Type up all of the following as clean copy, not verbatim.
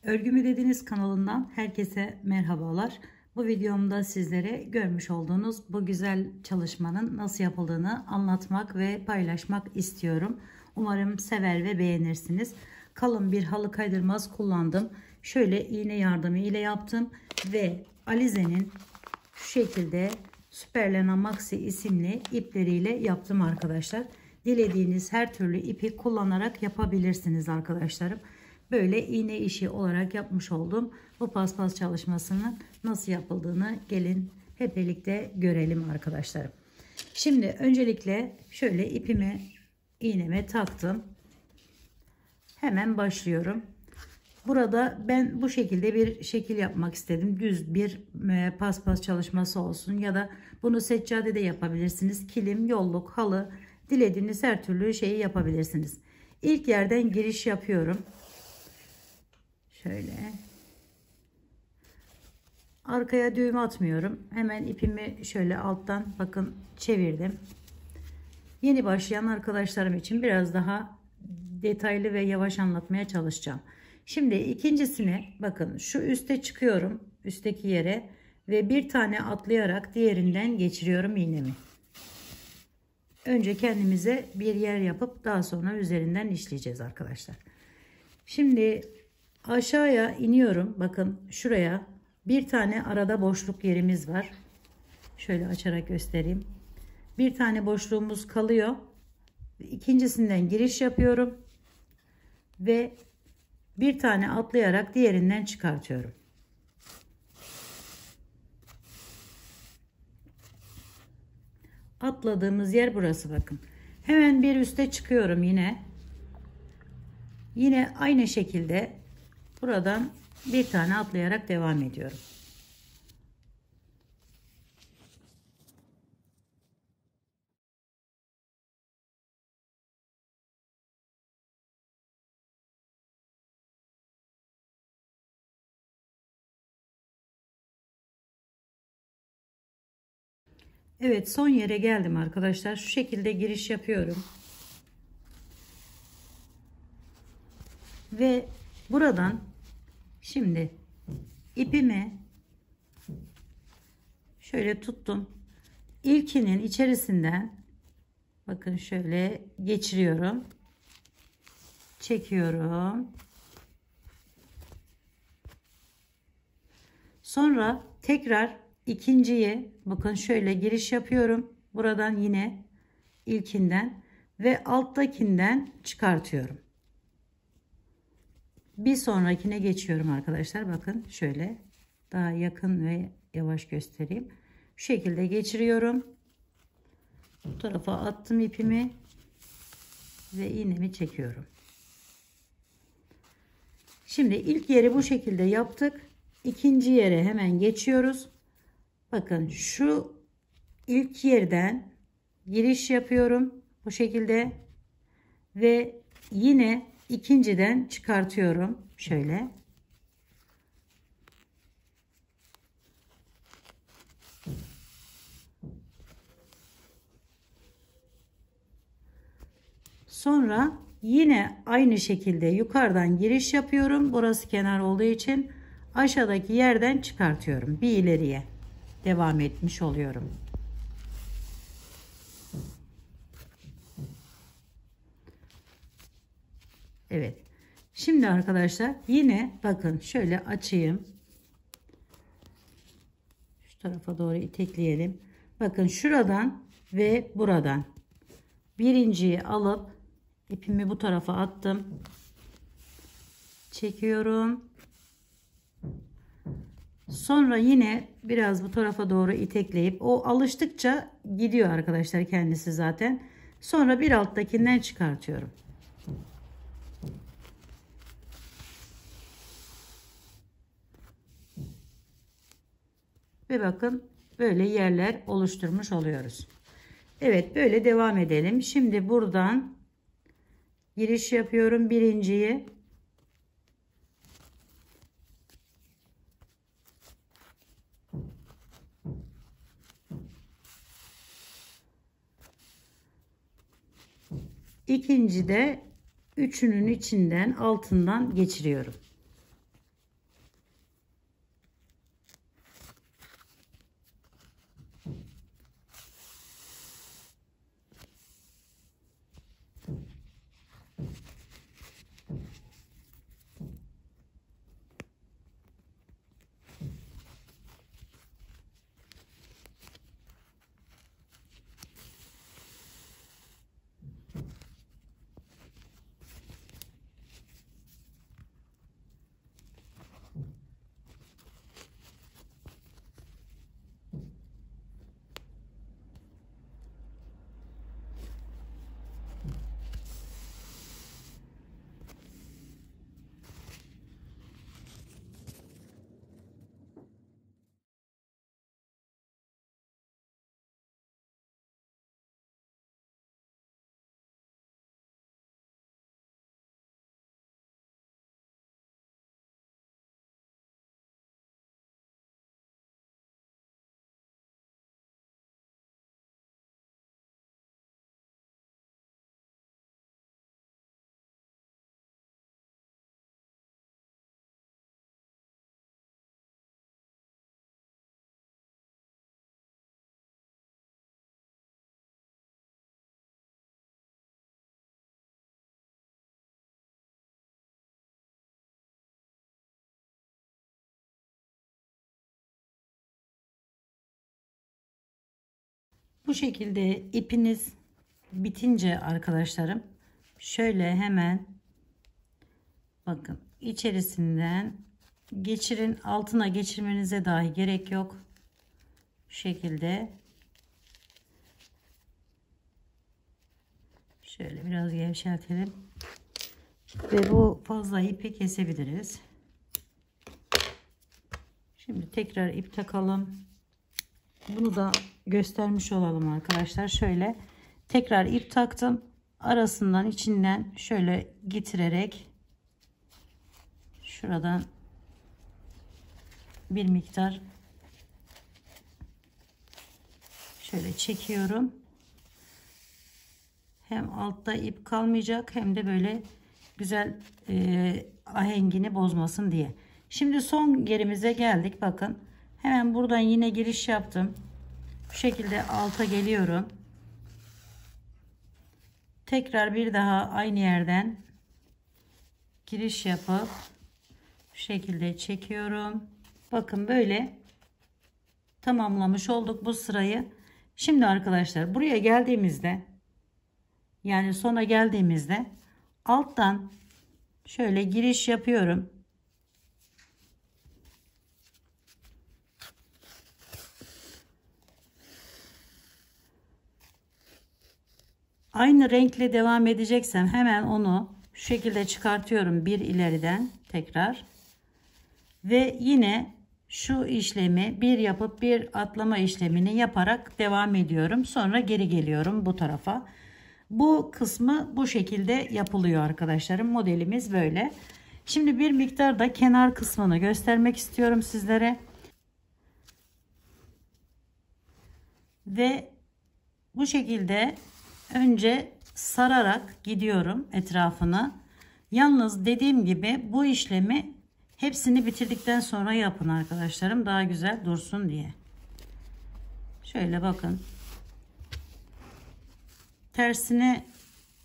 Örgümü Dediniz kanalından herkese merhabalar. Bu videomda sizlere görmüş olduğunuz bu güzel çalışmanın nasıl yapıldığını anlatmak ve paylaşmak istiyorum. Umarım sever ve beğenirsiniz. Kalın bir halı kaydırmaz kullandım. Şöyle iğne yardımı ile yaptım ve Alize'nin şu şekilde Superlena Maxi isimli ipleriyle yaptım arkadaşlar. Dilediğiniz her türlü ipi kullanarak yapabilirsiniz arkadaşlarım. Böyle iğne işi olarak yapmış oldum. Bu paspas çalışmasının nasıl yapıldığını gelin hep birlikte görelim arkadaşlarım. Şimdi öncelikle şöyle ipimi iğneme taktım. Hemen başlıyorum. Burada ben bu şekilde bir şekil yapmak istedim. Düz bir paspas çalışması olsun ya da bunu seccade de yapabilirsiniz. Kilim, yolluk, halı, dilediğiniz her türlü şeyi yapabilirsiniz. İlk yerden giriş yapıyorum. Şöyle arkaya düğüm atmıyorum. Hemen ipimi şöyle alttan bakın çevirdim. Yeni başlayan arkadaşlarım için biraz daha detaylı ve yavaş anlatmaya çalışacağım. Şimdi ikincisine bakın şu üste çıkıyorum, üstteki yere ve bir tane atlayarak diğerinden geçiriyorum iğnemi. Önce kendimize bir yer yapıp daha sonra üzerinden işleyeceğiz arkadaşlar. Şimdi aşağıya iniyorum. Bakın şuraya bir tane arada boşluk yerimiz var. Şöyle açarak göstereyim. Bir tane boşluğumuz kalıyor. İkincisinden giriş yapıyorum. Ve bir tane atlayarak diğerinden çıkartıyorum. Atladığımız yer burası bakın. Hemen bir üste çıkıyorum yine. Yine aynı şekilde buradan bir tane atlayarak devam ediyorum. Evet, son yere geldim arkadaşlar. Şu şekilde giriş yapıyorum. Ve buradan şimdi ipimi şöyle tuttum. İlkinin içerisinden bakın şöyle geçiriyorum. Çekiyorum. Sonra tekrar ikinciye bakın şöyle giriş yapıyorum. Buradan yine ilkinden ve alttakinden çıkartıyorum. Bir sonrakine geçiyorum arkadaşlar. Bakın şöyle daha yakın ve yavaş göstereyim. Şu şekilde geçiriyorum. Bu tarafa attım ipimi ve iğnemi çekiyorum. Şimdi ilk yeri bu şekilde yaptık. İkinci yere hemen geçiyoruz. Bakın şu ilk yerden giriş yapıyorum bu şekilde ve yine ikinciden çıkartıyorum şöyle. Sonra yine aynı şekilde yukarıdan giriş yapıyorum. Burası kenar olduğu için aşağıdaki yerden çıkartıyorum. Bir ileriye devam etmiş oluyorum. Evet. Şimdi arkadaşlar yine bakın şöyle açayım. Şu tarafa doğru itekleyelim. Bakın şuradan ve buradan birinciyi alıp ipimi bu tarafa attım. Çekiyorum. Sonra yine biraz bu tarafa doğru itekleyip o alıştıkça gidiyor arkadaşlar kendisi zaten. Sonra bir alttakinden çıkartıyorum. Ve bakın böyle yerler oluşturmuş oluyoruz. Evet, böyle devam edelim. Şimdi buradan giriş yapıyorum birinciyi. İkinci de üçünün içinden altından geçiriyorum. Bu şekilde ipiniz bitince arkadaşlarım şöyle hemen bakın içerisinden geçirin. Altına geçirmenize dahi gerek yok. Bu şekilde şöyle biraz gevşetelim ve bu fazla ipi kesebiliriz. Şimdi tekrar ip takalım. Bunu da göstermiş olalım arkadaşlar. Şöyle tekrar ip taktım. Arasından içinden şöyle getirerek şuradan bir miktar şöyle çekiyorum. Hem altta ip kalmayacak hem de böyle güzel ahengini bozmasın diye. Şimdi son yerimize geldik. Bakın hemen buradan yine giriş yaptım. Bu şekilde alta geliyorum. Tekrar bir daha aynı yerden giriş yapıp bu şekilde çekiyorum. Bakın böyle tamamlamış olduk bu sırayı. Şimdi arkadaşlar buraya geldiğimizde, yani sona geldiğimizde alttan şöyle giriş yapıyorum. Aynı renkle devam edeceksem hemen onu şu şekilde çıkartıyorum bir ileriden tekrar. Ve yine şu işlemi bir yapıp bir atlama işlemini yaparak devam ediyorum. Sonra geri geliyorum bu tarafa. Bu kısmı bu şekilde yapılıyor arkadaşlarım. Modelimiz böyle. Şimdi bir miktar da kenar kısmını göstermek istiyorum sizlere. Ve bu şekilde önce sararak gidiyorum etrafını. Yalnız dediğim gibi bu işlemi hepsini bitirdikten sonra yapın arkadaşlarım. Daha güzel dursun diye. Şöyle bakın. Tersine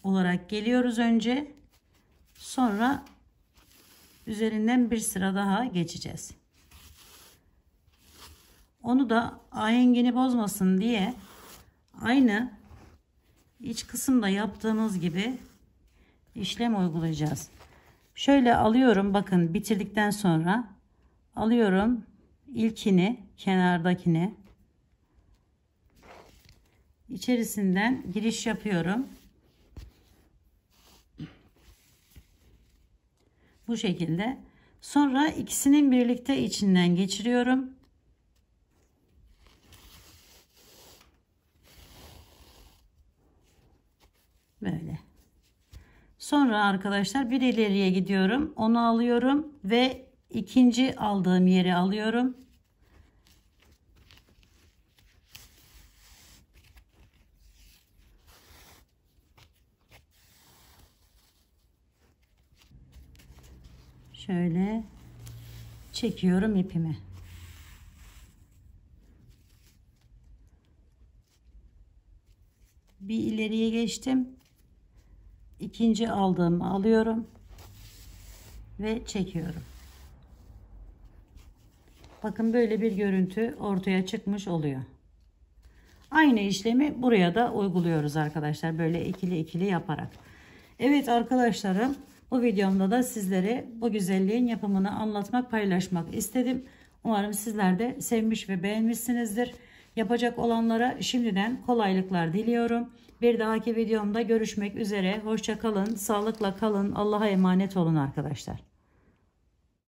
olarak geliyoruz önce. Sonra üzerinden bir sıra daha geçeceğiz. Onu da ahengini bozmasın diye aynı iç kısımda yaptığımız gibi işlem uygulayacağız. Şöyle alıyorum, bakın bitirdikten sonra alıyorum ilkini, kenardakini, içerisinden giriş yapıyorum. Bu şekilde. Sonra ikisinin birlikte içinden geçiriyorum. Böyle. Sonra arkadaşlar bir ileriye gidiyorum. Onu alıyorum ve ikinci aldığım yeri alıyorum. Şöyle çekiyorum ipimi. Bir ileriye geçtim. İkinci aldığımı alıyorum ve çekiyorum. Bakın böyle bir görüntü ortaya çıkmış oluyor. Aynı işlemi buraya da uyguluyoruz arkadaşlar. Böyle ikili ikili yaparak. Evet arkadaşlarım, bu videomda da sizlere bu güzelliğin yapımını anlatmak, paylaşmak istedim. Umarım sizler de sevmiş ve beğenmişsinizdir. Yapacak olanlara şimdiden kolaylıklar diliyorum. Bir dahaki videomda görüşmek üzere. Hoşça kalın, sağlıkla kalın. Allah'a emanet olun arkadaşlar.